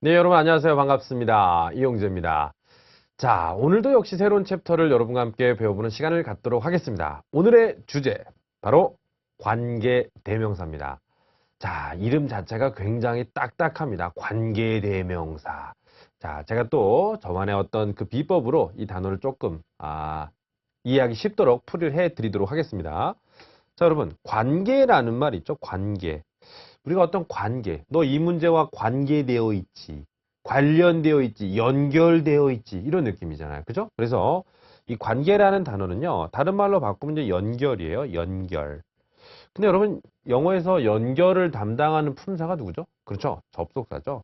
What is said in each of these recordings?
네, 여러분 안녕하세요. 반갑습니다. 이용재입니다. 자, 오늘도 역시 새로운 챕터를 여러분과 함께 배워보는 시간을 갖도록 하겠습니다. 오늘의 주제, 바로 관계대명사입니다. 자, 이름 자체가 굉장히 딱딱합니다. 관계대명사. 자, 제가 또 저만의 어떤 그 비법으로 이 단어를 조금 이해하기 쉽도록 풀이를 해드리도록 하겠습니다. 자, 여러분, 관계라는 말 있죠? 관계. 우리가 어떤 관계, 너 이 문제와 관계되어 있지, 관련되어 있지, 연결되어 있지, 이런 느낌이잖아요. 그죠? 그래서 이 관계라는 단어는요, 다른 말로 바꾸면 이제 연결이에요. 연결. 근데 여러분, 영어에서 연결을 담당하는 품사가 누구죠? 그렇죠. 접속사죠.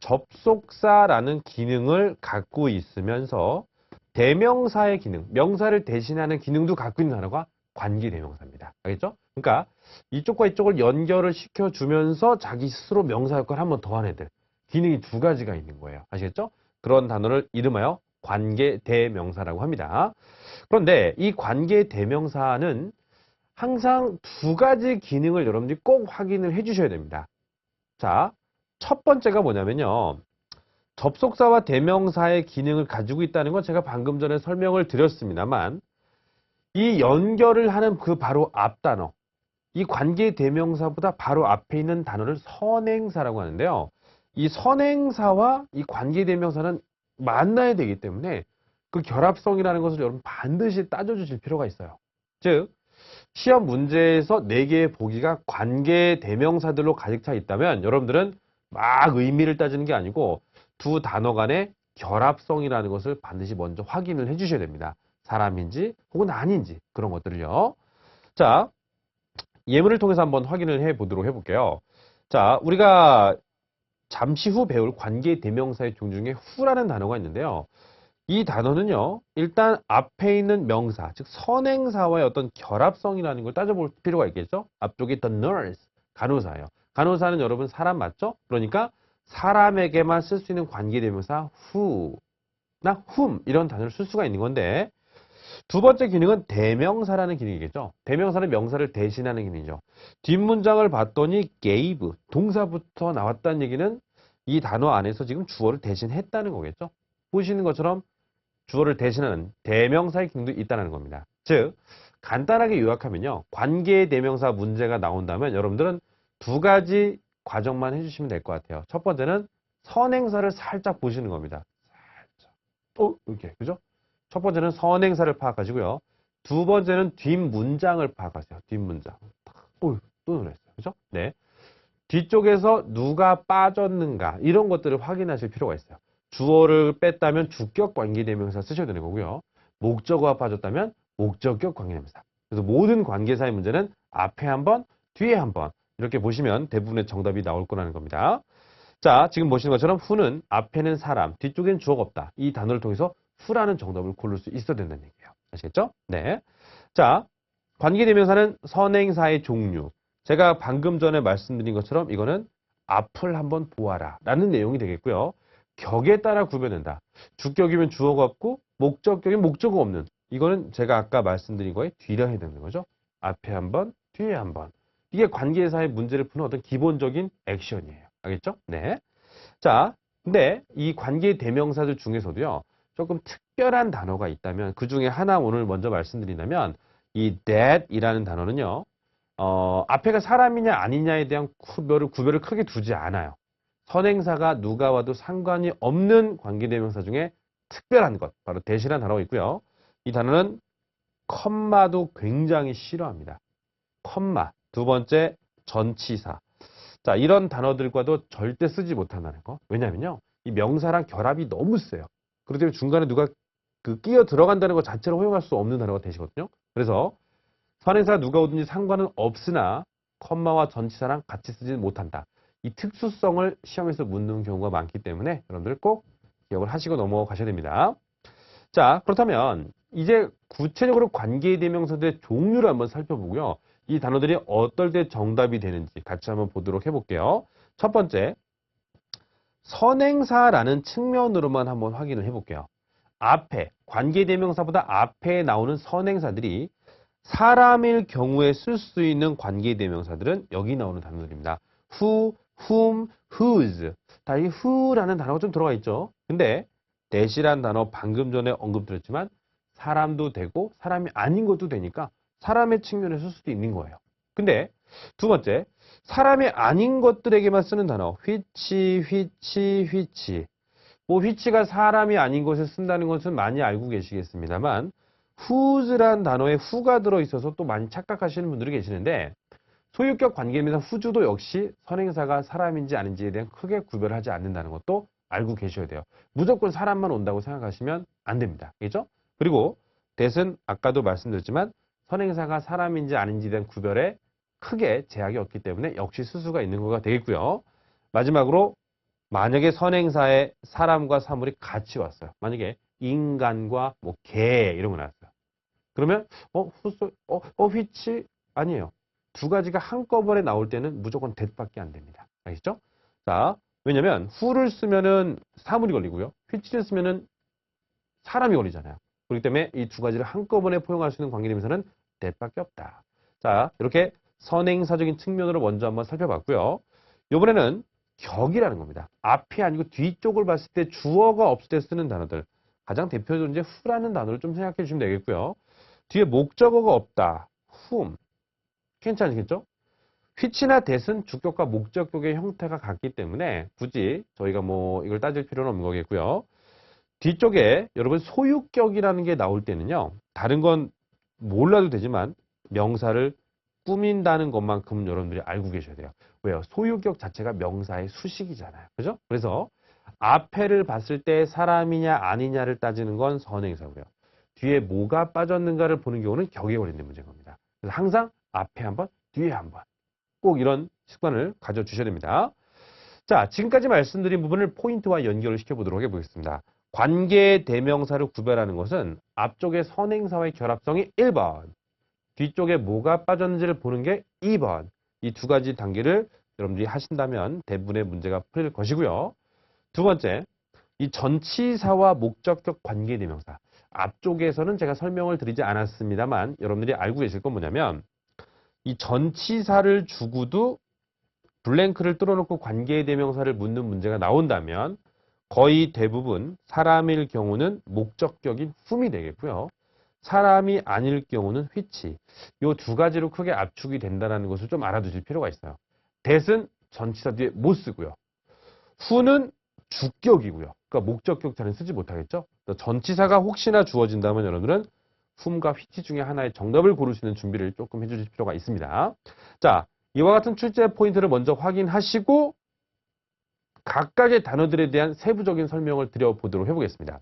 접속사라는 기능을 갖고 있으면서 대명사의 기능, 명사를 대신하는 기능도 갖고 있는 단어가 관계대명사입니다. 알겠죠? 그러니까 이쪽과 이쪽을 연결을 시켜주면서 자기 스스로 명사 역할을 한 번 더 하는 애들. 기능이 두 가지가 있는 거예요. 아시겠죠? 그런 단어를 이름하여 관계대명사라고 합니다. 그런데 이 관계대명사는 항상 두 가지 기능을 여러분들이 꼭 확인을 해 주셔야 됩니다. 자, 첫 번째가 뭐냐면요. 접속사와 대명사의 기능을 가지고 있다는 건 제가 방금 전에 설명을 드렸습니다만 이 연결을 하는 그 바로 앞 단어, 이 관계 대명사보다 바로 앞에 있는 단어를 선행사라고 하는데요. 이 선행사와 이 관계 대명사는 만나야 되기 때문에 그 결합성이라는 것을 여러분 반드시 따져주실 필요가 있어요. 즉, 시험 문제에서 4개의 보기가 관계 대명사들로 가득 차 있다면 여러분들은 막 의미를 따지는 게 아니고 두 단어 간의 결합성이라는 것을 반드시 먼저 확인을 해 주셔야 됩니다. 사람인지 혹은 아닌지 그런 것들을요. 자, 예문을 통해서 한번 확인을 해 보도록 해볼게요. 자, 우리가 잠시 후 배울 관계 대명사의 종 중에 후라는 단어가 있는데요. 이 단어는요, 일단 앞에 있는 명사, 즉 선행사와의 어떤 결합성이라는 걸 따져볼 필요가 있겠죠? 앞쪽에 the nurse, 간호사예요. 간호사는 여러분 사람 맞죠? 그러니까 사람에게만 쓸 수 있는 관계대명사 who나 whom 이런 단어를 쓸 수가 있는 건데 두 번째 기능은 대명사라는 기능이겠죠? 대명사는 명사를 대신하는 기능이죠. 뒷문장을 봤더니 gave, 동사부터 나왔다는 얘기는 이 단어 안에서 지금 주어를 대신했다는 거겠죠? 보시는 것처럼 주어를 대신하는 대명사의 기능도 있다는 겁니다. 즉, 간단하게 요약하면요. 관계 대명사 문제가 나온다면 여러분들은 두 가지 과정만 해주시면 될 것 같아요. 첫 번째는 선행사를 살짝 보시는 겁니다. 살짝. 이렇게. 그죠? 첫 번째는 선행사를 파악하시고요. 두 번째는 뒷문장을 파악하세요. 뒷문장. 또 놀랐어요. 그죠? 네. 뒤쪽에서 누가 빠졌는가 이런 것들을 확인하실 필요가 있어요. 주어를 뺐다면 주격 관계대명사 쓰셔야 되는 거고요. 목적어가 빠졌다면 목적격 관계대명사. 그래서 모든 관계사의 문제는 앞에 한 번, 뒤에 한 번 이렇게 보시면 대부분의 정답이 나올 거라는 겁니다. 자, 지금 보시는 것처럼 who는 앞에는 사람, 뒤쪽엔 주어가 없다. 이 단어를 통해서 who라는 정답을 고를 수 있어야 된다는 얘기예요. 아시겠죠? 네. 자, 관계대명사는 선행사의 종류. 제가 방금 전에 말씀드린 것처럼 이거는 앞을 한번 보아라 라는 내용이 되겠고요. 격에 따라 구별된다. 주격이면 주어가 없고 목적격이면 목적어가 없는. 이거는 제가 아까 말씀드린 거에 뒤라 해야 되는 거죠. 앞에 한 번, 뒤에 한 번. 이게 관계사의 문제를 푸는 어떤 기본적인 액션이에요. 알겠죠? 네. 자, 근데 이 관계 대명사들 중에서도요. 조금 특별한 단어가 있다면 그 중에 하나 오늘 먼저 말씀드린다면 이 that이라는 단어는요. 앞에가 사람이냐 아니냐에 대한 구별을 크게 두지 않아요. 선행사가 누가 와도 상관이 없는 관계대명사 중에 특별한 것, 바로 that이라는 단어가 있고요. 이 단어는 컴마도 굉장히 싫어합니다. 컴마, 두 번째 전치사. 자, 이런 단어들과도 절대 쓰지 못한다는 거. 왜냐면요. 이 명사랑 결합이 너무 세요. 그렇기 때문에 중간에 누가 끼어 들어간다는 것 자체를 허용할 수 없는 단어가 되시거든요. 그래서 선행사 누가 오든지 상관은 없으나 컴마와 전치사랑 같이 쓰지 못한다. 이 특수성을 시험에서 묻는 경우가 많기 때문에 여러분들 꼭 기억을 하시고 넘어가셔야 됩니다. 자, 그렇다면 이제 구체적으로 관계대명사들의 종류를 한번 살펴보고요. 이 단어들이 어떨 때 정답이 되는지 같이 한번 보도록 해볼게요. 첫 번째, 선행사라는 측면으로만 한번 확인을 해볼게요. 앞에, 관계대명사보다 앞에 나오는 선행사들이 사람일 경우에 쓸 수 있는 관계대명사들은 여기 나오는 단어들입니다. who, whom, whose. 다 이 who라는 단어가 좀 들어가 있죠. 근데 that이란 단어 방금 전에 언급드렸지만 사람도 되고 사람이 아닌 것도 되니까 사람의 측면에서 쓸 수도 있는 거예요. 근데 두 번째, 사람이 아닌 것들에게만 쓰는 단어 which. 뭐 which가 사람이 아닌 것을 쓴다는 것은 많이 알고 계시겠습니다만 whose란 단어에 who가 들어있어서 또 많이 착각하시는 분들이 계시는데 소유격 관계입니다. who도 역시 선행사가 사람인지 아닌지에 대한 크게 구별하지 않는다는 것도 알고 계셔야 돼요. 무조건 사람만 온다고 생각하시면 안 됩니다. 알겠죠? 그리고 that은 아까도 말씀드렸지만 선행사가 사람인지 아닌지에 대한 구별에 크게 제약이 없기 때문에 역시 쓸 수가 있는 거가 되겠고요. 마지막으로 만약에 선행사에 사람과 사물이 같이 왔어요. 만약에 인간과 뭐 개 이런 거 나왔어요. 그러면 which 아니에요. 두 가지가 한꺼번에 나올 때는 무조건 that밖에 안 됩니다. 알겠죠? 자, 왜냐면 who를 쓰면은 사물이 걸리고요. which를 쓰면은 사람이 걸리잖아요. 그렇기 때문에 이 두 가지를 한꺼번에 포용할 수 있는 관계대명사는 that밖에 없다. 자, 이렇게 선행사적인 측면으로 먼저 한번 살펴봤고요. 이번에는 격이라는 겁니다. 앞이 아니고 뒤쪽을 봤을 때 주어가 없을 때 쓰는 단어들. 가장 대표적으로 이제 who라는 단어를 좀 생각해 주시면 되겠고요. 뒤에 목적어가 없다. whom. 괜찮으시겠죠? which나 that은 주격과 목적격의 형태가 같기 때문에 굳이 저희가 뭐 이걸 따질 필요는 없는 거겠고요. 뒤쪽에 여러분 소유격이라는 게 나올 때는요. 다른 건 몰라도 되지만 명사를 꾸민다는 것만큼 여러분들이 알고 계셔야 돼요. 왜요? 소유격 자체가 명사의 수식이잖아요. 그죠? 그래서 앞에를 봤을 때 사람이냐 아니냐를 따지는 건 선행사고요. 뒤에 뭐가 빠졌는가를 보는 경우는 격에 걸리는 문제인 겁니다. 그래서 항상 앞에 한 번, 뒤에 한 번. 꼭 이런 습관을 가져주셔야 됩니다. 자, 지금까지 말씀드린 부분을 포인트와 연결을 시켜보도록 해보겠습니다. 관계 대명사를 구별하는 것은 앞쪽의 선행사와의 결합성이 1번, 뒤쪽에 뭐가 빠졌는지를 보는 게 2번. 이 두 가지 단계를 여러분들이 하신다면 대부분의 문제가 풀릴 것이고요. 두 번째, 이 전치사와 목적격 관계대명사. 앞쪽에서는 제가 설명을 드리지 않았습니다만 여러분들이 알고 계실 건 뭐냐면 이 전치사를 주고도 블랭크를 뚫어놓고 관계대명사를 묻는 문제가 나온다면 거의 대부분 사람일 경우는 목적격인 whom이 되겠고요. 사람이 아닐 경우는 which. 이 두 가지로 크게 압축이 된다는 것을 좀 알아두실 필요가 있어요. that은 전치사 뒤에 못 쓰고요. who는 주격이고요. 그러니까 목적격 자는 쓰지 못하겠죠. 전치사가 혹시나 주어진다면 여러분들은 whom과 which 중에 하나의 정답을 고를 수 있는 준비를 조금 해주실 필요가 있습니다. 자, 이와 같은 출제 포인트를 먼저 확인하시고 각각의 단어들에 대한 세부적인 설명을 드려보도록 해보겠습니다.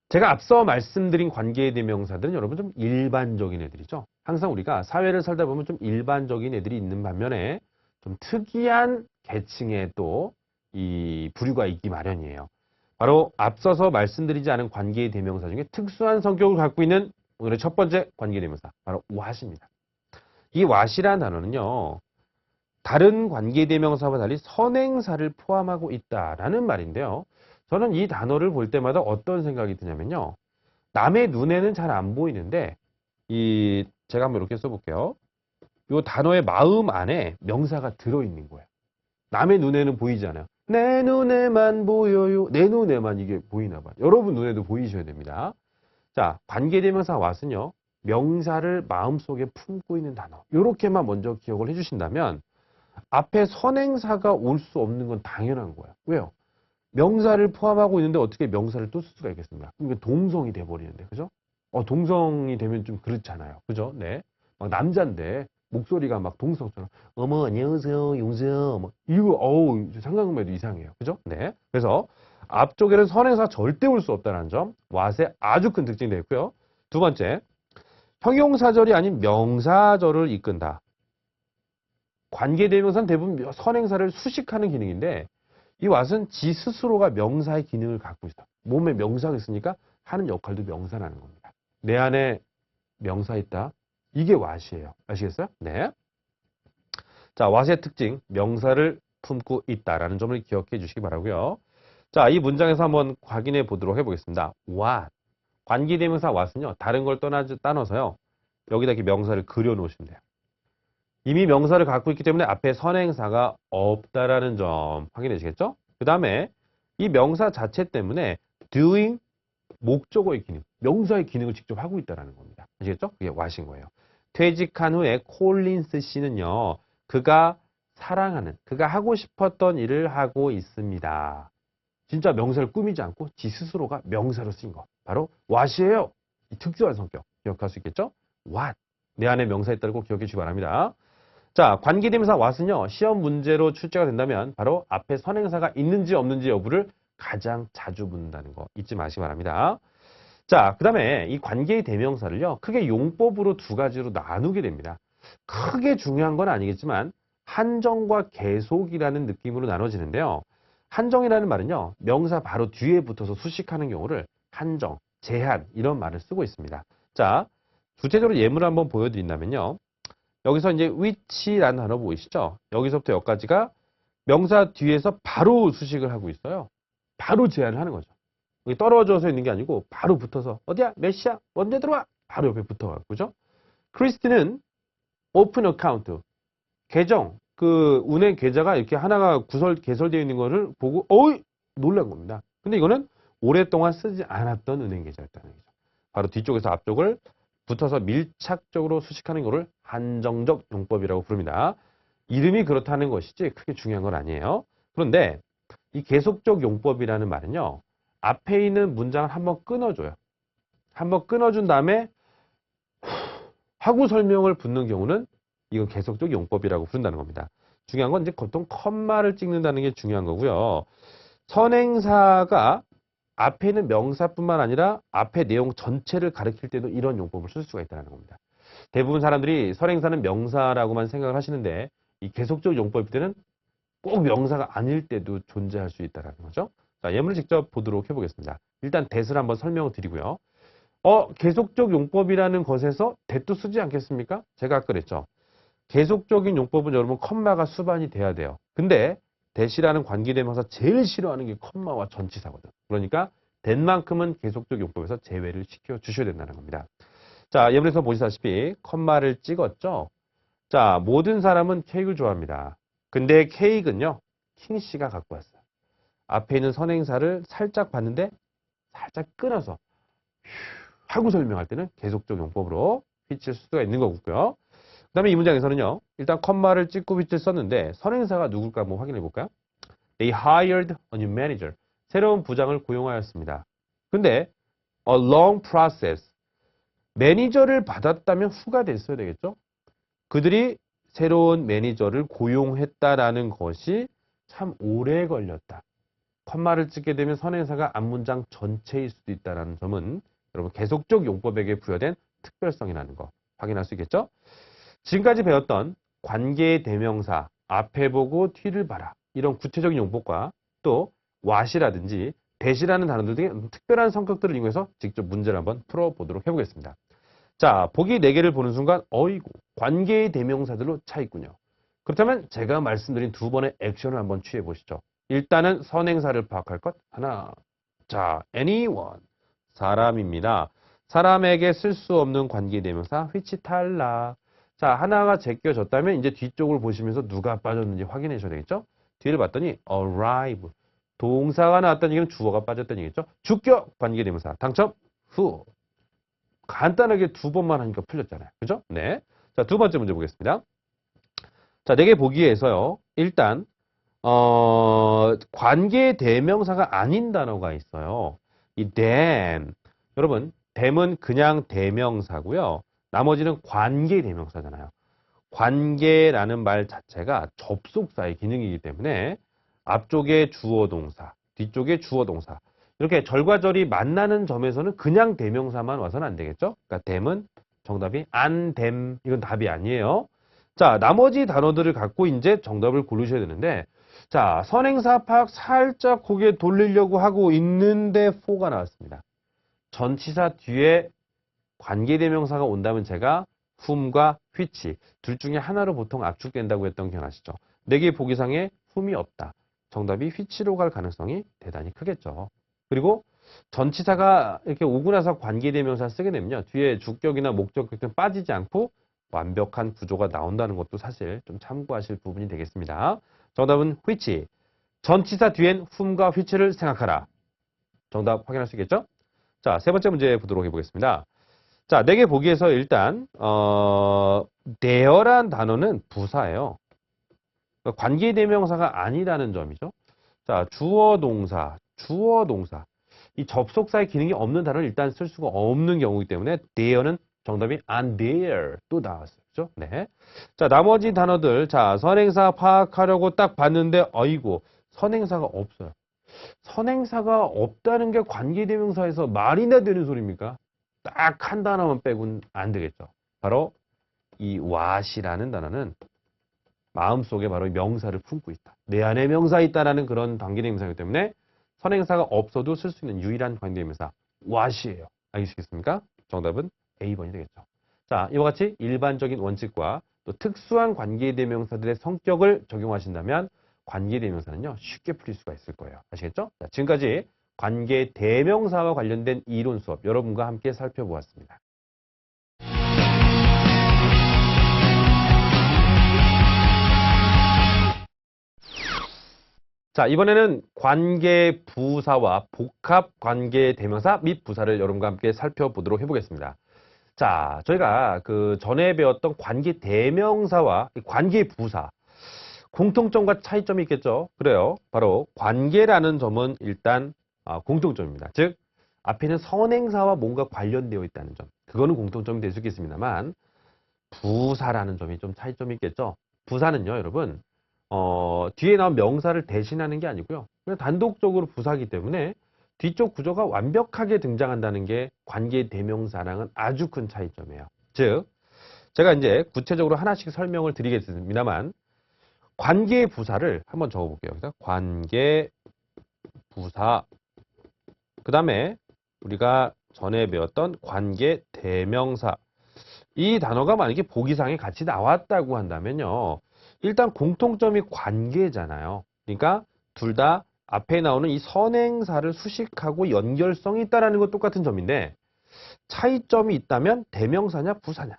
제가 앞서 말씀드린 관계의 대명사들은 여러분 좀 일반적인 애들이죠. 항상 우리가 사회를 살다 보면 좀 일반적인 애들이 있는 반면에 좀 특이한 계층의 또 이 부류가 있기 마련이에요. 바로 앞서서 말씀드리지 않은 관계의 대명사 중에 특수한 성격을 갖고 있는 오늘의 첫 번째 관계의 대명사, 바로 what입니다. 이 what이라는 단어는요. 다른 관계대명사와 달리 선행사를 포함하고 있다라는 말인데요. 저는 이 단어를 볼 때마다 어떤 생각이 드냐면요. 남의 눈에는 잘 안 보이는데 제가 한번 이렇게 써볼게요. 이 단어의 마음 안에 명사가 들어있는 거예요. 남의 눈에는 보이지 않아요. 내 눈에만 보여요. 내 눈에만 이게 보이나 봐요. 여러분 눈에도 보이셔야 됩니다. 자, 관계대명사 what은요. 명사를 마음속에 품고 있는 단어. 이렇게만 먼저 기억을 해주신다면 앞에 선행사가 올 수 없는 건 당연한 거예요. 왜요? 명사를 포함하고 있는데 어떻게 명사를 또 쓸 수가 있겠습니까? 그러니까 동성이 돼버리는데, 그죠? 동성이 되면 좀 그렇잖아요. 그죠? 네. 막 남자인데 목소리가 막 동성처럼 어머 안녕하세요 용세요 뭐 이거 생각만 해도 이상해요. 그죠? 네. 그래서 앞쪽에는 선행사 절대 올 수 없다는 점 what의 아주 큰 특징이 되고요. 두 번째, 형용사절이 아닌 명사절을 이끈다. 관계대명사는 대부분 선행사를 수식하는 기능인데 이 what은 지 스스로가 명사의 기능을 갖고 있어. 몸에 명사가 있으니까 하는 역할도 명사라는 겁니다. 내 안에 명사 있다. 이게 what이에요. 아시겠어요? 네. 자, what의 특징, 명사를 품고 있다라는 점을 기억해 주시기 바라고요. 자, 이 문장에서 한번 확인해 보도록 해보겠습니다. what. 관계대명사 what은요. 다른 걸 따눠서요. 여기다 이렇게 명사를 그려 놓으시면 돼요. 이미 명사를 갖고 있기 때문에 앞에 선행사가 없다라는 점 확인되시겠죠? 그 다음에 이 명사 자체 때문에 doing 목적어의 기능, 명사의 기능을 직접 하고 있다는 겁니다. 아시겠죠? 그게 what인 거예요. 퇴직한 후에 콜린스 씨는요. 그가 사랑하는, 그가 하고 싶었던 일을 하고 있습니다. 진짜 명사를 꾸미지 않고 지 스스로가 명사로 쓰인 거. 바로 what이에요. 이 특수한 성격 기억할 수 있겠죠? what. 내 안에 명사 있다는 거 기억해 주시기 바랍니다. 자, 관계대명사 what은요. 시험 문제로 출제가 된다면 바로 앞에 선행사가 있는지 없는지 여부를 가장 자주 묻는다는 거 잊지 마시기 바랍니다. 자, 그 다음에 이 관계의 대명사를요. 크게 용법으로 두 가지로 나누게 됩니다. 크게 중요한 건 아니겠지만 한정과 계속이라는 느낌으로 나눠지는데요. 한정이라는 말은요. 명사 바로 뒤에 붙어서 수식하는 경우를 한정, 제한 이런 말을 쓰고 있습니다. 자, 구체적으로 예문을 한번 보여드린다면요. 여기서 이제 which라는 단어 보이시죠? 여기서부터 여기까지가 명사 뒤에서 바로 수식을 하고 있어요. 바로 제한을 하는 거죠. 여기 떨어져서 있는 게 아니고 바로 붙어서 어디야? 몇 시야? 언제 들어와? 바로 옆에 붙어가고 그죠? 크리스티는 오픈 어카운트 계정 그 은행 계좌가 이렇게 하나가 개설되어 있는 거를 보고 어이 놀란 겁니다. 근데 이거는 오랫동안 쓰지 않았던 은행 계좌였다는 거죠. 바로 뒤쪽에서 앞쪽을 붙어서 밀착적으로 수식하는 것을 한정적 용법이라고 부릅니다. 이름이 그렇다는 것이지 크게 중요한 건 아니에요. 그런데 이 계속적 용법이라는 말은요. 앞에 있는 문장을 한번 끊어줘요. 한번 끊어준 다음에 하고 설명을 붙는 경우는 이건 계속적 용법이라고 부른다는 겁니다. 중요한 건 이제 보통 컴마를 찍는다는 게 중요한 거고요. 선행사가 앞에 있는 명사뿐만 아니라 앞에 내용 전체를 가리킬 때도 이런 용법을 쓸 수가 있다는 겁니다. 대부분 사람들이 선행사는 명사라고만 생각을 하시는데 이 계속적 용법일 때는 꼭 명사가 아닐 때도 존재할 수 있다는 거죠. 자, 예문을 직접 보도록 해보겠습니다. 일단 that을 한번 설명을 드리고요. 계속적 용법이라는 것에서 that도 쓰지 않겠습니까? 제가 아까 그랬죠. 계속적인 용법은 여러분 컴마가 수반이 돼야 돼요. 근데 that이라는 관계대명사 제일 싫어하는 게 컴마와 전치사거든. 그러니까 that만큼은 계속적 용법에서 제외를 시켜 주셔야 된다는 겁니다. 자, 예문에서 보시다시피 컴마를 찍었죠. 자, 모든 사람은 케이크를 좋아합니다. 근데 케이크는요. 킹 씨가 갖고 왔어요. 앞에 있는 선행사를 살짝 봤는데 살짝 끊어서 하고 설명할 때는 계속적 용법으로 which를 쓸 수가 있는 거고요. 그 다음에 이 문장에서는요. 일단 컴마를 찍고 which를 썼는데 선행사가 누굴까 한번 확인해 볼까요? They hired a new manager. 새로운 부장을 고용하였습니다. 근데 a long process. 매니저를 받았다면 후가 됐어야 되겠죠? 그들이 새로운 매니저를 고용했다라는 것이 참 오래 걸렸다. 컴마를 찍게 되면 선행사가 앞문장 전체일 수도 있다는 점은 여러분 계속적 용법에게 부여된 특별성이라는 거 확인할 수 있겠죠? 지금까지 배웠던 관계의 대명사 앞에 보고 뒤를 봐라 이런 구체적인 용법과 또 what이라든지 that이라는 단어들 등의 특별한 성격들을 이용해서 직접 문제를 한번 풀어보도록 해보겠습니다. 자, 보기 4개를 보는 순간 어이구 관계의 대명사들로 차 있군요. 그렇다면 제가 말씀드린 두 번의 액션을 한번 취해 보시죠. 일단은 선행사를 파악할 것 하나. 자, anyone 사람입니다. 사람에게 쓸 수 없는 관계 대명사 which 탈락. 자, 하나가 제껴졌다면 이제 뒤쪽을 보시면서 누가 빠졌는지 확인해 주셔야 되겠죠? 뒤를 봤더니 arrive. 동사가 나왔다는 얘기는 주어가 빠졌다는 얘기죠. 주격 관계 대명사 당첨 who. 간단하게 두 번만 하니까 풀렸잖아요. 그죠? 네. 자, 두 번째 문제 보겠습니다. 자, 4개 보기에서요. 일단 관계 대명사가 아닌 단어가 있어요. 이 them. 여러분, them은 그냥 대명사고요. 나머지는 관계 대명사잖아요. 관계라는 말 자체가 접속사의 기능이기 때문에 앞쪽에 주어 동사, 뒤쪽에 주어 동사. 이렇게 절과절이 만나는 점에서는 그냥 대명사만 와서는 안 되겠죠? 그러니까 them은 정답이 안 them. 이건 답이 아니에요. 자, 나머지 단어들을 갖고 이제 정답을 고르셔야 되는데 자, 선행사 파악 살짝 고개 돌리려고 하고 있는데 4가 나왔습니다. 전치사 뒤에 관계대명사가 온다면 제가 whom과 which 둘 중에 하나로 보통 압축된다고 했던 기억나시죠? 4개 보기상에 whom이 없다. 정답이 which로 갈 가능성이 대단히 크겠죠. 그리고 전치사가 이렇게 오고 나서 관계대명사 쓰게 되면요. 뒤에 주격이나 목적격 등 빠지지 않고 완벽한 구조가 나온다는 것도 사실 좀 참고하실 부분이 되겠습니다. 정답은 which. 전치사 뒤엔 whom과 which를 생각하라. 정답 확인할 수 있겠죠? 자, 세 번째 문제 보도록 해보겠습니다. 자, 4개 보기에서 일단 there란 단어는 부사예요. 그러니까 관계대명사가 아니라는 점이죠. 자, 주어 동사. 이 접속사의 기능이 없는 단어를 일단 쓸 수가 없는 경우이기 때문에 there는 정답이 and there 또 나왔어요. 그죠? 네. 자, 나머지 단어들. 자, 선행사 파악하려고 딱 봤는데 어이고 선행사가 없어요. 선행사가 없다는 게 관계대명사에서 말이나 되는 소리입니까? 딱 한 단어만 빼고는 안 되겠죠. 바로 이 what이라는 단어는 마음속에 바로 명사를 품고 있다. 내 안에 명사 있다라는 그런 관계대명사이기 때문에 선행사가 없어도 쓸 수 있는 유일한 관계대명사 what이에요. 알겠습니까? 정답은 A번이 되겠죠. 자, 이와 같이 일반적인 원칙과 또 특수한 관계대명사들의 성격을 적용하신다면 관계대명사는요 쉽게 풀릴 수가 있을 거예요. 아시겠죠? 자, 지금까지 관계대명사와 관련된 이론 수업 여러분과 함께 살펴보았습니다. 자, 이번에는 관계 부사와 복합 관계 대명사 및 부사를 여러분과 함께 살펴보도록 해보겠습니다. 자, 저희가 그 전에 배웠던 관계 대명사와 관계 부사 공통점과 차이점이 있겠죠? 그래요. 바로 관계라는 점은 일단 공통점입니다. 즉, 앞에는 선행사와 뭔가 관련되어 있다는 점. 그거는 공통점이 될 수 있겠습니다만 부사라는 점이 좀 차이점이 있겠죠? 부사는요, 여러분. 뒤에 나온 명사를 대신하는 게 아니고요. 그냥 단독적으로 부사이기 때문에 뒤쪽 구조가 완벽하게 등장한다는 게 관계 대명사랑은 아주 큰 차이점이에요. 즉, 제가 이제 구체적으로 하나씩 설명을 드리겠습니다만 관계 부사를 한번 적어볼게요. 관계 부사. 그 다음에 우리가 전에 배웠던 관계 대명사. 이 단어가 만약에 보기상에 같이 나왔다고 한다면요. 일단 공통점이 관계잖아요. 그러니까 둘 다 앞에 나오는 이 선행사를 수식하고 연결성이 있다는 건 똑같은 점인데 차이점이 있다면 대명사냐 부사냐.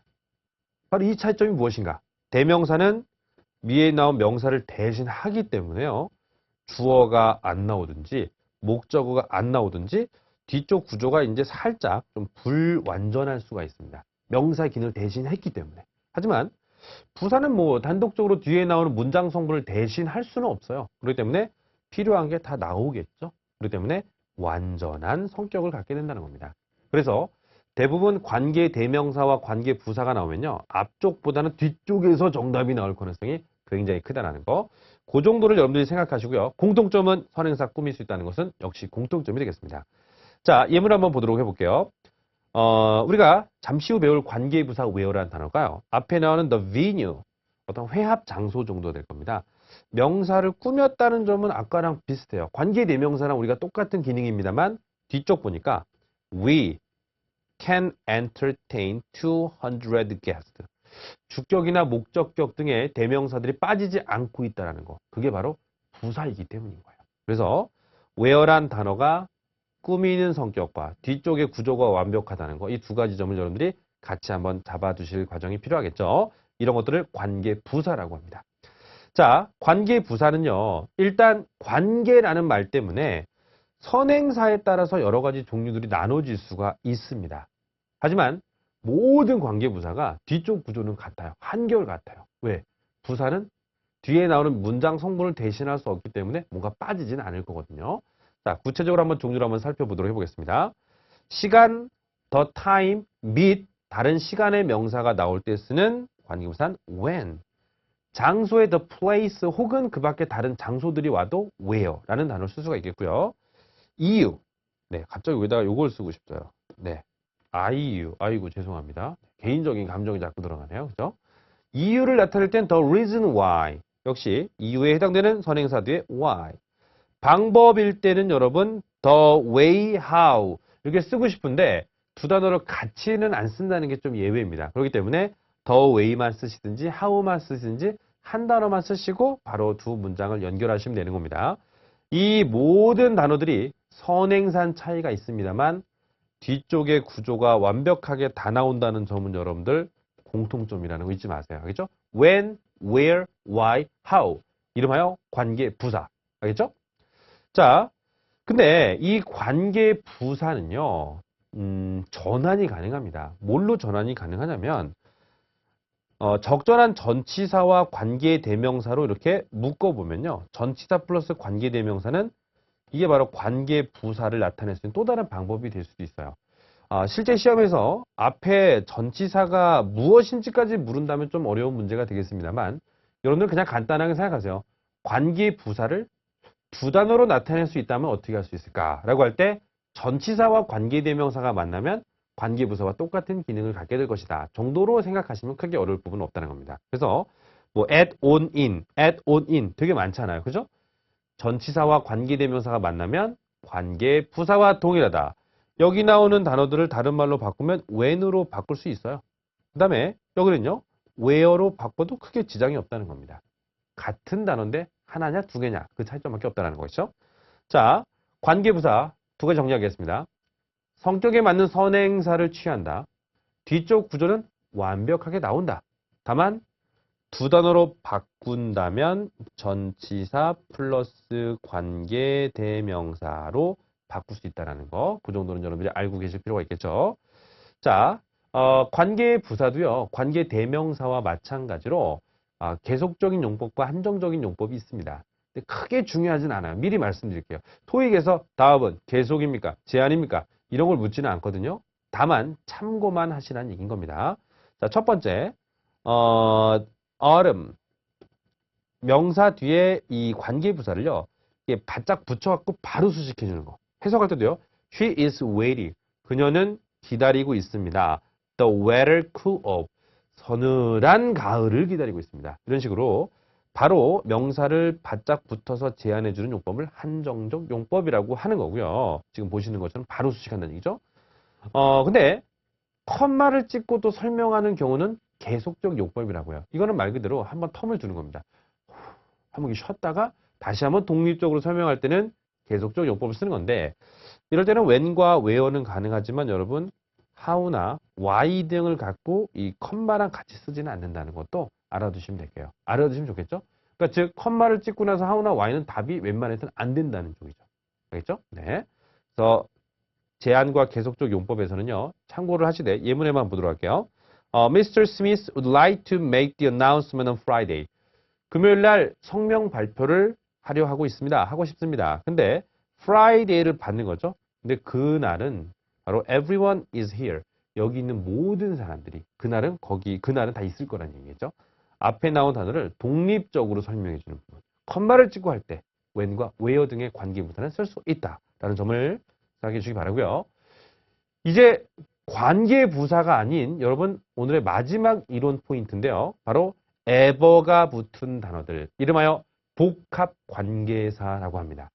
바로 이 차이점이 무엇인가. 대명사는 위에 나온 명사를 대신하기 때문에요. 주어가 안 나오든지 목적어가 안 나오든지 뒤쪽 구조가 이제 살짝 좀 불완전할 수가 있습니다. 명사의 기능을 대신했기 때문에. 하지만 부사는 뭐 단독적으로 뒤에 나오는 문장 성분을 대신할 수는 없어요. 그렇기 때문에 필요한 게 다 나오겠죠. 그렇기 때문에 완전한 성격을 갖게 된다는 겁니다. 그래서 대부분 관계 대명사와 관계 부사가 나오면요. 앞쪽보다는 뒤쪽에서 정답이 나올 가능성이 굉장히 크다는 거. 그 정도를 여러분들이 생각하시고요. 공통점은 선행사 꾸밀 수 있다는 것은 역시 공통점이 되겠습니다. 자, 예문 한번 보도록 해볼게요. 우리가 잠시 후 배울 관계부사 where라는 단어가요. 앞에 나오는 the venue, 어떤 회합 장소 정도 될 겁니다. 명사를 꾸몄다는 점은 아까랑 비슷해요. 관계대명사랑 우리가 똑같은 기능입니다만 뒤쪽 보니까 we can entertain 200 guests. 주격이나 목적격 등의 대명사들이 빠지지 않고 있다는 거. 그게 바로 부사이기 때문인 거예요. 그래서 where란 단어가 꾸미는 성격과 뒤쪽의 구조가 완벽하다는 거. 이 두 가지 점을 여러분들이 같이 한번 잡아두실 과정이 필요하겠죠. 이런 것들을 관계부사라고 합니다. 자, 관계부사는요. 일단 관계라는 말 때문에 선행사에 따라서 여러 가지 종류들이 나눠질 수가 있습니다. 하지만 모든 관계부사가 뒤쪽 구조는 같아요. 한결 같아요. 왜? 부사는 뒤에 나오는 문장 성분을 대신할 수 없기 때문에 뭔가 빠지진 않을 거거든요. 자, 구체적으로 한번 종류를 한번 살펴보도록 해보겠습니다. 시간, the time, 및 다른 시간의 명사가 나올 때 쓰는 관계부사는 when. 장소의 the place 혹은 그 밖에 다른 장소들이 와도 where라는 단어를 쓸 수가 있겠고요. 이유. 네, 갑자기 여기다가 요걸 쓰고 싶어요. 네. 아이유. 아이고, 죄송합니다. 개인적인 감정이 자꾸 들어가네요. 그죠? 이유를 나타낼 땐 the reason why. 역시 이유에 해당되는 선행사 뒤에 why. 방법일 때는 여러분 the way, how 이렇게 쓰고 싶은데 두 단어를 같이는 안 쓴다는 게 좀 예외입니다. 그렇기 때문에 the way만 쓰시든지 how만 쓰시든지 한 단어만 쓰시고 바로 두 문장을 연결하시면 되는 겁니다. 이 모든 단어들이 선행산 차이가 있습니다만 뒤쪽의 구조가 완벽하게 다 나온다는 점은 여러분들 공통점이라는 거 잊지 마세요. 알겠죠? when, where, why, how. 이름하여 관계 부사. 알겠죠? 자, 근데 이 관계 부사는요, 전환이 가능합니다. 뭘로 전환이 가능하냐면, 적절한 전치사와 관계 대명사로 이렇게 묶어보면요. 전치사 플러스 관계 대명사는 이게 바로 관계 부사를 나타낼 수 있는 또 다른 방법이 될 수도 있어요. 실제 시험에서 앞에 전치사가 무엇인지까지 물은다면 좀 어려운 문제가 되겠습니다만 여러분들 그냥 간단하게 생각하세요. 관계 부사를 두 단어로 나타낼 수 있다면 어떻게 할 수 있을까라고 할 때 전치사와 관계 대명사가 만나면 관계 부사와 똑같은 기능을 갖게 될 것이다 정도로 생각하시면 크게 어려울 부분은 없다는 겁니다. 그래서 뭐 add on in 되게 많잖아요. 그죠? 전치사와 관계 대명사가 만나면 관계 부사와 동일하다. 여기 나오는 단어들을 다른 말로 바꾸면 when으로 바꿀 수 있어요. 그 다음에 여기는요. where로 바꿔도 크게 지장이 없다는 겁니다. 같은 단어인데 하나냐 두 개냐 그 차이점밖에 없다는 것이죠. 자, 관계부사 두 가지 정리하겠습니다. 성격에 맞는 선행사를 취한다. 뒤쪽 구조는 완벽하게 나온다. 다만 두 단어로 바꾼다면 전치사 플러스 관계 대명사로 바꿀 수 있다는 거. 그 정도는 여러분들이 알고 계실 필요가 있겠죠. 자, 관계 부사도요. 관계 대명사와 마찬가지로 계속적인 용법과 한정적인 용법이 있습니다. 근데 크게 중요하진 않아요. 미리 말씀드릴게요. 토익에서 답은 계속입니까? 제한입니까? 이런 걸 묻지는 않거든요. 다만 참고만 하시라는 얘기인 겁니다. 자, 첫 번째, autumn 명사 뒤에 이 관계 부사를요. 이게 바짝 붙여갖고 바로 수식해 주는 거. 해석할 때도요. She is waiting. 그녀는 기다리고 있습니다. The weather cool off. 서늘한 가을을 기다리고 있습니다. 이런 식으로 바로 명사를 바짝 붙어서 제안해 주는 용법을 한정적 용법이라고 하는 거고요. 지금 보시는 것처럼 바로 수식한다는 얘기죠. 근데 컴마를 찍고 또 설명하는 경우는 계속적 용법이라고요. 이거는 말 그대로 한번 텀을 두는 겁니다. 한번 쉬었다가 다시 한번 독립적으로 설명할 때는 계속적 용법을 쓰는 건데 이럴 때는 when과 where는 가능하지만 여러분 how나 why 등을 갖고 이 컴마랑 같이 쓰지는 않는다는 것도 알아두시면 될게요. 알아두시면 좋겠죠? 그러니까 즉 컴마를 찍고 나서 how나 why는 답이 웬만해서는 안 된다는 쪽이죠. 알겠죠? 네. 그래서 제한과 계속적 용법에서는요. 참고를 하시되 예문에만 보도록 할게요. Mr. Smith would like to make the announcement on Friday. 금요일 날 성명 발표를 하려 하고 있습니다. 하고 싶습니다. 근데 Friday를 받는 거죠. 근데 그날은 바로 everyone is here. 여기 있는 모든 사람들이 그날은 다 있을 거라는 얘기겠죠. 앞에 나온 단어를 독립적으로 설명해 주는 부분. 컴마를 찍고 할 때 when과 where 등의 관계부사는 쓸 수 있다라는 점을 생각해 주시기 바라고요. 이제 관계부사가 아닌 여러분 오늘의 마지막 이론 포인트인데요. 바로 ever가 붙은 단어들. 이름하여 복합관계사라고 합니다.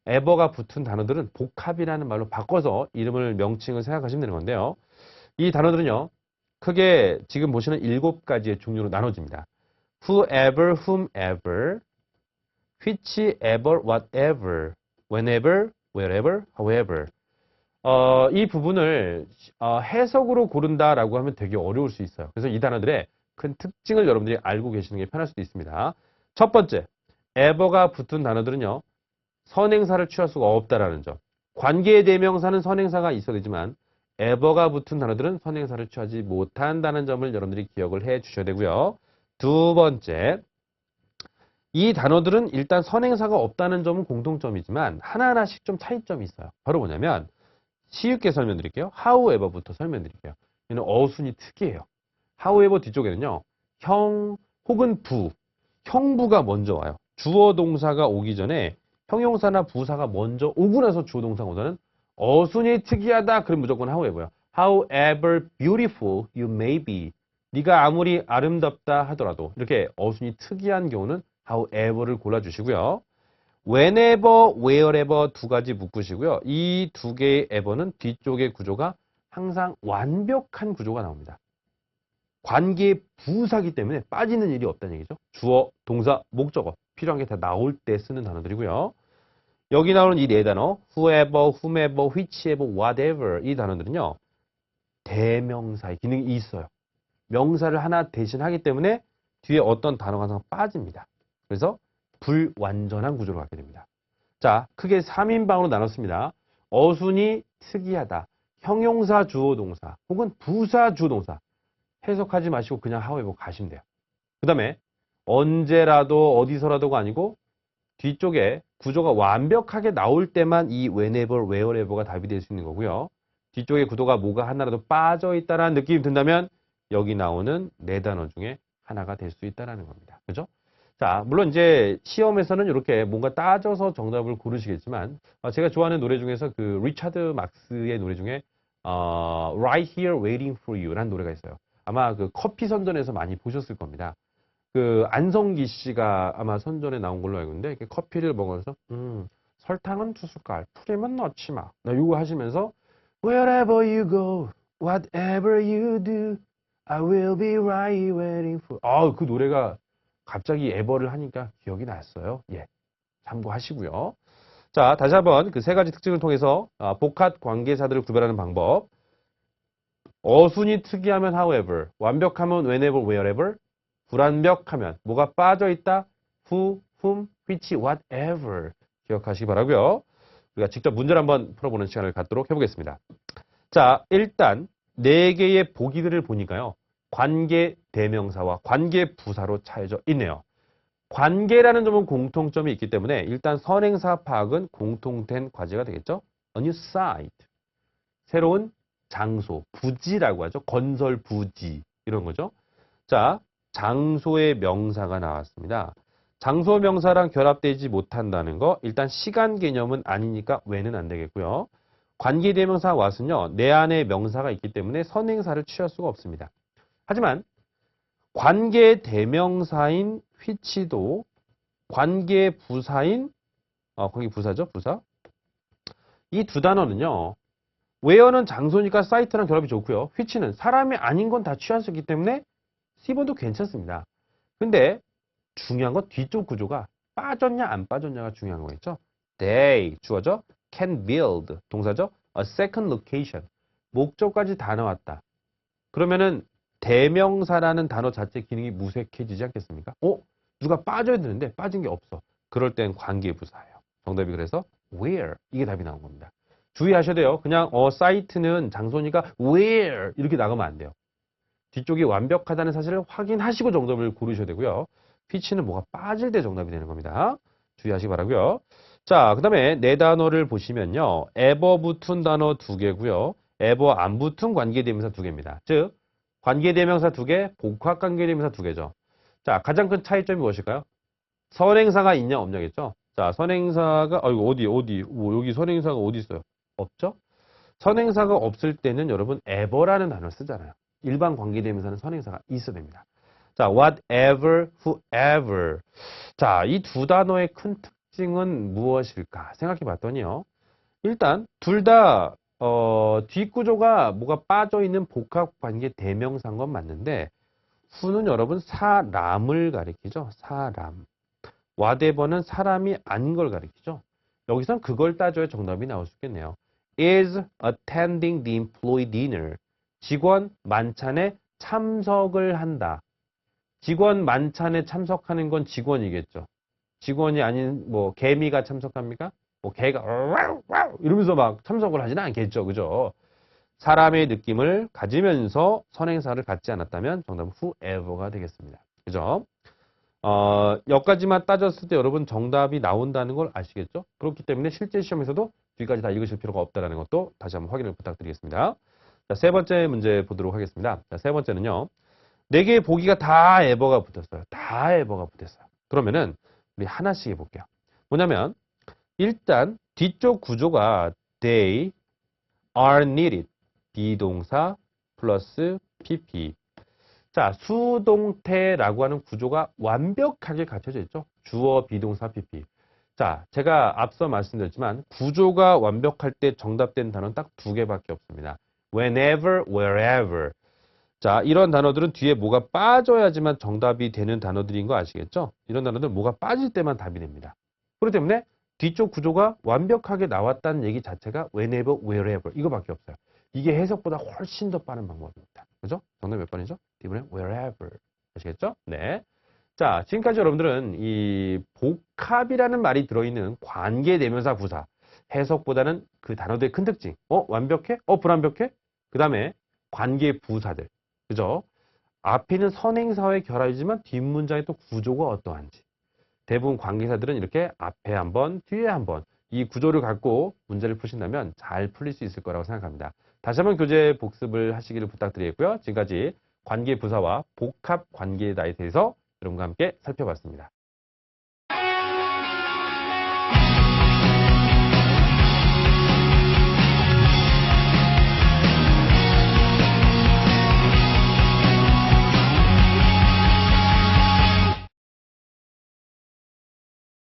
ever가 붙은 단어들은 복합이라는 말로 바꿔서 이름을 명칭을 생각하시면 되는 건데요. 이 단어들은요. 크게 지금 보시는 7가지의 종류로 나눠집니다. whoever, whomever, whichever, whatever, whenever, wherever, however. 이 부분을 해석으로 고른다라고 하면 되게 어려울 수 있어요. 그래서 이 단어들의 큰 특징을 여러분들이 알고 계시는 게 편할 수도 있습니다. 첫 번째, ever가 붙은 단어들은요. 선행사를 취할 수가 없다라는 점. 관계의 대명사는 선행사가 있어야 되지만 ever가 붙은 단어들은 선행사를 취하지 못한다는 점을 여러분들이 기억을 해 주셔야 되고요. 두 번째, 이 단어들은 일단 선행사가 없다는 점은 공통점이지만 하나하나씩 좀 차이점이 있어요. 바로 뭐냐면 쉽게 설명드릴게요. however부터 설명드릴게요. 얘는 어순이 특이해요. however 뒤쪽에는요. 형 혹은 부, 형부가 먼저 와요. 주어 동사가 오기 전에 형용사나 부사가 먼저 오고 나서 주어 동사가 오다는 어순이 특이하다. 그럼 무조건 however요. However beautiful you may be. 네가 아무리 아름답다 하더라도 이렇게 어순이 특이한 경우는 however를 골라주시고요. whenever, wherever 두 가지 묶으시고요. 이 두 개의 ever는 뒤쪽의 구조가 항상 완벽한 구조가 나옵니다. 관계 부사기 때문에 빠지는 일이 없다는 얘기죠. 주어, 동사, 목적어 필요한 게 다 나올 때 쓰는 단어들이고요. 여기 나오는 이 네 단어 whoever, whomever, whichever, whatever 이 단어들은요. 대명사의 기능이 있어요. 명사를 하나 대신하기 때문에 뒤에 어떤 단어가 항상 빠집니다. 그래서 불완전한 구조로 갖게 됩니다. 자, 크게 3인방으로 나눴습니다. 어순이 특이하다. 형용사 주어 동사 혹은 부사 주어 동사 해석하지 마시고 그냥 however 가시면 돼요. 그 다음에 언제라도 어디서라도가 아니고 뒤쪽에 구조가 완벽하게 나올 때만 이 whenever, wherever가 답이 될 수 있는 거고요. 뒤쪽에 구조가 뭐가 하나라도 빠져있다라는 느낌이 든다면 여기 나오는 네 단어 중에 하나가 될 수 있다는 겁니다. 그죠? 자, 물론 이제 시험에서는 이렇게 뭔가 따져서 정답을 고르시겠지만 제가 좋아하는 노래 중에서 그 리차드 막스의 노래 중에 Right Here Waiting For You 라는 노래가 있어요. 아마 그 커피 선전에서 많이 보셨을 겁니다. 그 안성기 씨가 아마 선전에 나온 걸로 알고 있는데 이렇게 커피를 먹어서 설탕은 두 숟갈, 프림은 넣지 마. 나 이거 하시면서 Wherever you go, whatever you do, I will be right here waiting for. 그 노래가 갑자기 에버를 하니까 기억이 났어요. 예, 참고하시고요. 자, 다시 한번 그 세 가지 특징을 통해서 복합 관계사들을 구별하는 방법. 어순이 특이하면 however, 완벽하면 whenever, wherever, 불완벽하면 뭐가 빠져있다, who, whom, which, whatever 기억하시기 바라고요. 우리가 직접 문제를 한번 풀어보는 시간을 갖도록 해보겠습니다. 자, 일단 4개의 보기들을 보니까요. 관계 대명사와 관계 부사로 차여져 있네요. 관계라는 점은 공통점이 있기 때문에 일단 선행사 파악은 공통된 과제가 되겠죠. A new site. 새로운 장소, 부지라고 하죠. 건설 부지 이런 거죠. 자, 장소의 명사가 나왔습니다. 장소 명사랑 결합되지 못한다는 거 일단 시간 개념은 아니니까 왜는 안 되겠고요. 관계 대명사 what은요. 내 안에 명사가 있기 때문에 선행사를 취할 수가 없습니다. 하지만 관계 대명사인 which도 관계 부사인 거기 부사죠, 부사. 이 두 단어는요. where는 장소니까 사이트랑 결합이 좋고요. which는 사람이 아닌 건 다 취할 수 있기 때문에 C번도 괜찮습니다. 근데 중요한 건 뒤쪽 구조가 빠졌냐 안 빠졌냐가 중요한 거겠죠. They 주어죠. Can build 동사죠. A second location 목적까지 다 나왔다. 그러면은 대명사라는 단어 자체 기능이 무색해지지 않겠습니까? 누가 빠져야 되는데 빠진 게 없어. 그럴 땐 관계부사예요. 정답이 그래서 where 이게 답이 나온 겁니다. 주의하셔야 돼요. 그냥 사이트는 장소니까 where 이렇게 나가면 안 돼요. 뒤쪽이 완벽하다는 사실을 확인하시고 정답을 고르셔야 되고요. which는 뭐가 빠질 때 정답이 되는 겁니다. 주의하시기 바라고요. 자, 그 다음에 네 단어를 보시면요. ever 붙은 단어 2개고요. ever 안 붙은 관계대명사 2개입니다. 즉 관계대명사 2개, 복합관계대명사 2개죠. 자, 가장 큰 차이점이 무엇일까요? 선행사가 있냐 없냐겠죠. 자, 선행사가 어디 여기 선행사가 어디 있어요? 없죠? 선행사가 없을 때는 여러분 ever라는 단어를 쓰잖아요. 일반 관계대명사는 선행사가 있어야 됩니다. 자, whatever, whoever. 자, 이 두 단어의 큰 특징은 무엇일까 생각해 봤더니요. 일단 둘 다 뒷구조가 뭐가 빠져있는 복합관계 대명사인 건 맞는데 who는 여러분 사람을 가리키죠. 사람. whatever는 사람이 아닌 걸 가리키죠. 여기선 그걸 따져야 정답이 나올 수 있겠네요. is attending the employee dinner. 직원 만찬에 참석을 한다. 직원 만찬에 참석하는 건 직원이겠죠. 직원이 아닌 뭐 개미가 참석합니까? 뭐 개가 이러면서 막 참석을 하지는 않겠죠. 그죠? 사람의 느낌을 가지면서 선행사를 갖지 않았다면 정답은 whoever가 되겠습니다. 그죠? 여기까지만 따졌을 때 여러분 정답이 나온다는 걸 아시겠죠? 그렇기 때문에 실제 시험에서도 뒤까지 다 읽으실 필요가 없다는 것도 다시 한번 확인을 부탁드리겠습니다. 자, 세 번째 문제 보도록 하겠습니다. 자, 세 번째는요. 4개의 보기가 다 ever가 붙었어요. 다 ever가 붙었어요. 그러면은 우리 하나씩 해볼게요. 뭐냐면 일단 뒤쪽 구조가 they are needed. 비동사 플러스 pp. 자, 수동태라고 하는 구조가 완벽하게 갖춰져 있죠. 주어, 비동사, pp. 자, 제가 앞서 말씀드렸지만 구조가 완벽할 때 정답된 단어는 딱 2개밖에 없습니다. whenever, wherever. 자, 이런 단어들은 뒤에 뭐가 빠져야지만 정답이 되는 단어들인 거 아시겠죠? 이런 단어들은 뭐가 빠질 때만 답이 됩니다. 그렇기 때문에 뒤쪽 구조가 완벽하게 나왔다는 얘기 자체가 whenever, wherever 이거밖에 없어요. 이게 해석보다 훨씬 더 빠른 방법입니다. 그죠? 정답 몇 번이죠? D번에 wherever. 아시겠죠? 네. 자, 지금까지 여러분들은 이 복합이라는 말이 들어있는 관계대명사 부사 해석보다는 그 단어들의 큰 특징. 완벽해? 불완벽해? 그 다음에 관계 부사들. 그죠? 앞에 있는 선행사와의 결합이지만 뒷문장의 또 구조가 어떠한지. 대부분 관계사들은 이렇게 앞에 한 번, 뒤에 한 번 이 구조를 갖고 문제를 푸신다면 잘 풀릴 수 있을 거라고 생각합니다. 다시 한번 교재 복습을 하시기를 부탁드리겠고요. 지금까지 관계 부사와 복합 관계에 대해서 여러분과 함께 살펴봤습니다.